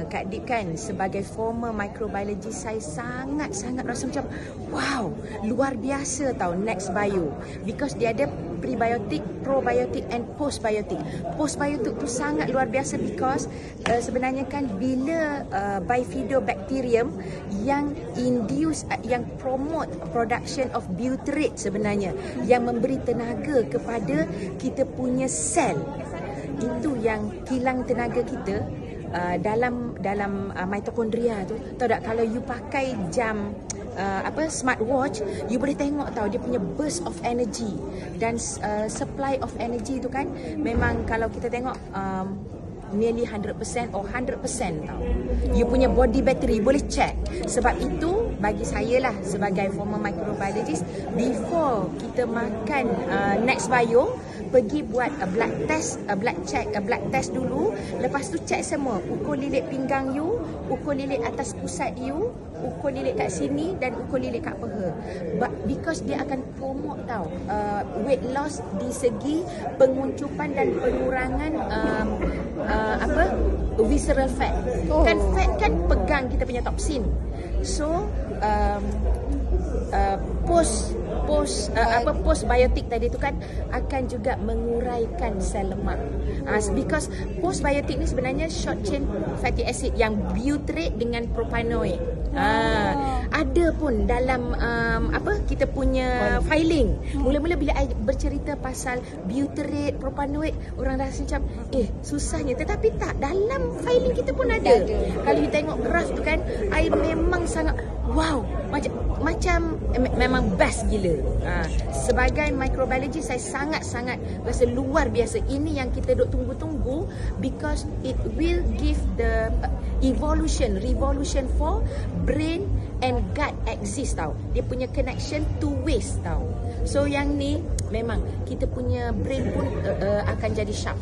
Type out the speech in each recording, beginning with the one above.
Kak Dip kan sebagai former microbiologist, saya sangat-sangat rasa macam wow, luar biasa tau Next Bio, because dia ada prebiotik, probiotik and postbiotik. Postbiotik tu sangat luar biasa because sebenarnya kan bila bifidobacterium yang induce, yang promote production of butyrate sebenarnya, yang memberi tenaga kepada kita punya sel. Itu yang kilang tenaga kita dalam mitokondria tu. Tahu tak, kalau you pakai jam smartwatch, you boleh tengok tahu dia punya burst of energy dan supply of energy tu kan memang kalau kita tengok nearly 100% or 100% tau. You punya body battery boleh check. Sebab itu bagi saya lah sebagai former microbiologist, before kita makan Next Bio, pergi buat blood test, blood test dulu. Lepas tu check semua, ukur lilit pinggang you, ukur lilit atas pusat you, ukur lilit kat sini dan ukur lilit kat peha. Because dia akan promote tau weight loss di segi penguncupan dan pengurangan visceral fat. Kan fat kan pegang kita punya toksin. So postbiotik tadi tu kan akan juga menguraikan sel lemak. Because postbiotik ni sebenarnya short chain fatty acid yang butyrate dengan propanoid. Ada pun dalam kita punya filing. Mula-mula bila I bercerita pasal butyrate, propanoid, orang rasa macam susahnya, tetapi tak, dalam filing kita pun ada. Kalau you tengok graf tu kan, I memang sangat wow, macam memang best gila. Sebagai microbiologist, saya sangat-sangat rasa luar biasa. Ini yang kita duk tunggu-tunggu, because it will give the revolution for brain and gut exist tau. Dia punya connection two ways tau. So yang ni memang kita punya brain pun akan jadi sharp.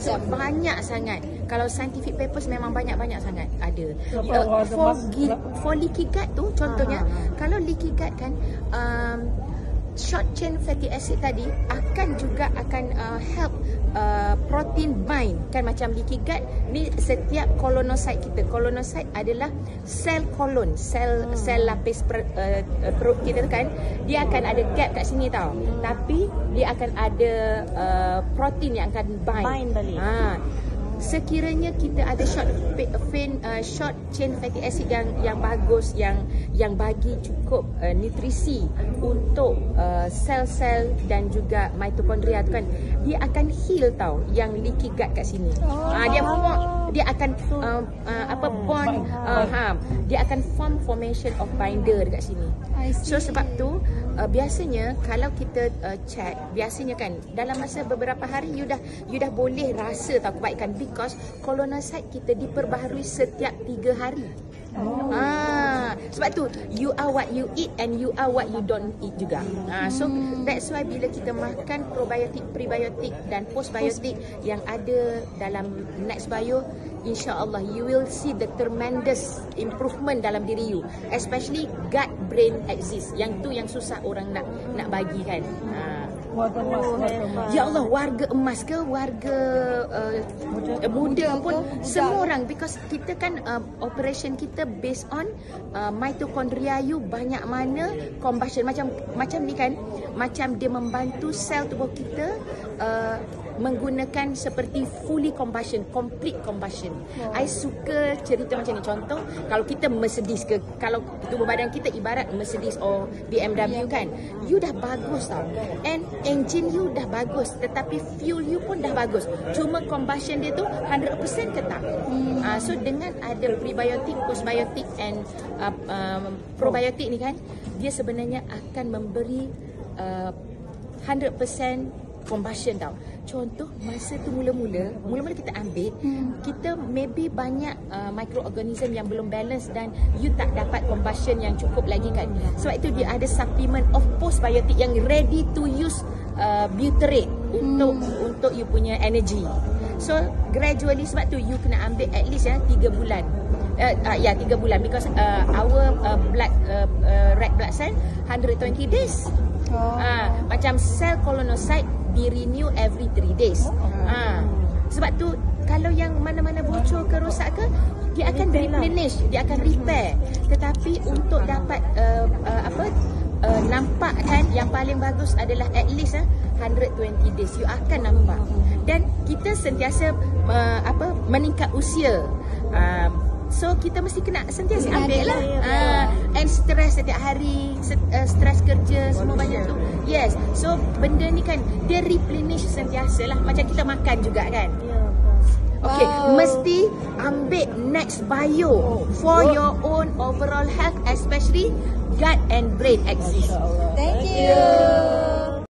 So banyak sangat. Kalau scientific papers memang banyak-banyak sangat ada. For leaky gut tu contohnya, kalau leaky gut kan short chain fatty acid tadi akan juga help protein bind kan, macam leaky gut ni setiap kolonosit kita. Kolonosit adalah sel kolon, sel lapis perut kita tu kan, dia akan ada gap kat sini tau, tapi dia akan ada protein yang akan bind balik. Sekiranya kita ada short chain fatty acid yang bagus, yang bagi cukup nutrisi untuk sel-sel dan juga mitokondria tu kan, dia akan heal tau yang leaky gut kat sini. Dia akan bond, dia akan formation of binder dekat sini. So sebab tu biasanya kalau kita check, biasanya kan dalam masa beberapa hari you dah boleh rasa tau kebaikan, because kolonosit kita diperbaharui setiap 3 hari. Sebab tu you are what you eat and you are what you don't eat juga. So that's why bila kita makan probiotik, prebiotik dan postbiotik yang ada dalam Next Bio, insya-Allah you will see the tremendous improvement dalam diri you, especially gut brain axis. Yang tu yang susah orang nak bagi kan. Ya Allah, warga emas ke warga muda pun semua orang, because kita kan operation kita based on mitokondria you banyak mana combustion, macam ni kan, macam dia membantu sel tubuh kita menggunakan seperti fully combustion, complete combustion. I suka cerita macam ni. Contoh, kalau kita Mercedes ke, kalau tubuh badan kita ibarat Mercedes or BMW kan, you dah bagus tau, and engine you dah bagus, tetapi fuel you pun dah bagus, cuma combustion dia tu 100% ke tak? So dengan ada prebiotik, postbiotik and probiotik ni kan, dia sebenarnya akan memberi 100% combustion tau. Contoh, masa tu mula-mula kita ambil, kita maybe banyak microorganism yang belum balance dan you tak dapat combustion yang cukup lagi kan. Sebab itu dia ada supplement of postbiotic yang ready to use butyrate untuk you punya energy. So gradually, sebab tu you kena ambil at least 3 bulan. 3 bulan, because our red blood cell 120 days. Macam sel kolonosit di renew every 3 days. Sebab tu kalau yang mana-mana bocor ke dia akan replenish, dia akan repair. Tetapi untuk dapat nampak kan yang paling bagus adalah at least 120 days you akan nampak. Dan kita sentiasa meningkat usia. So kita mesti kena sentiasa ambil lah. And stress setiap hari, stress kerja semua banyak tu. Yes. So benda ni kan dia replenish sentiasa lah, macam kita makan juga kan. Okay, mesti ambil Next Bio for your own overall health, especially gut and brain axis. Thank you.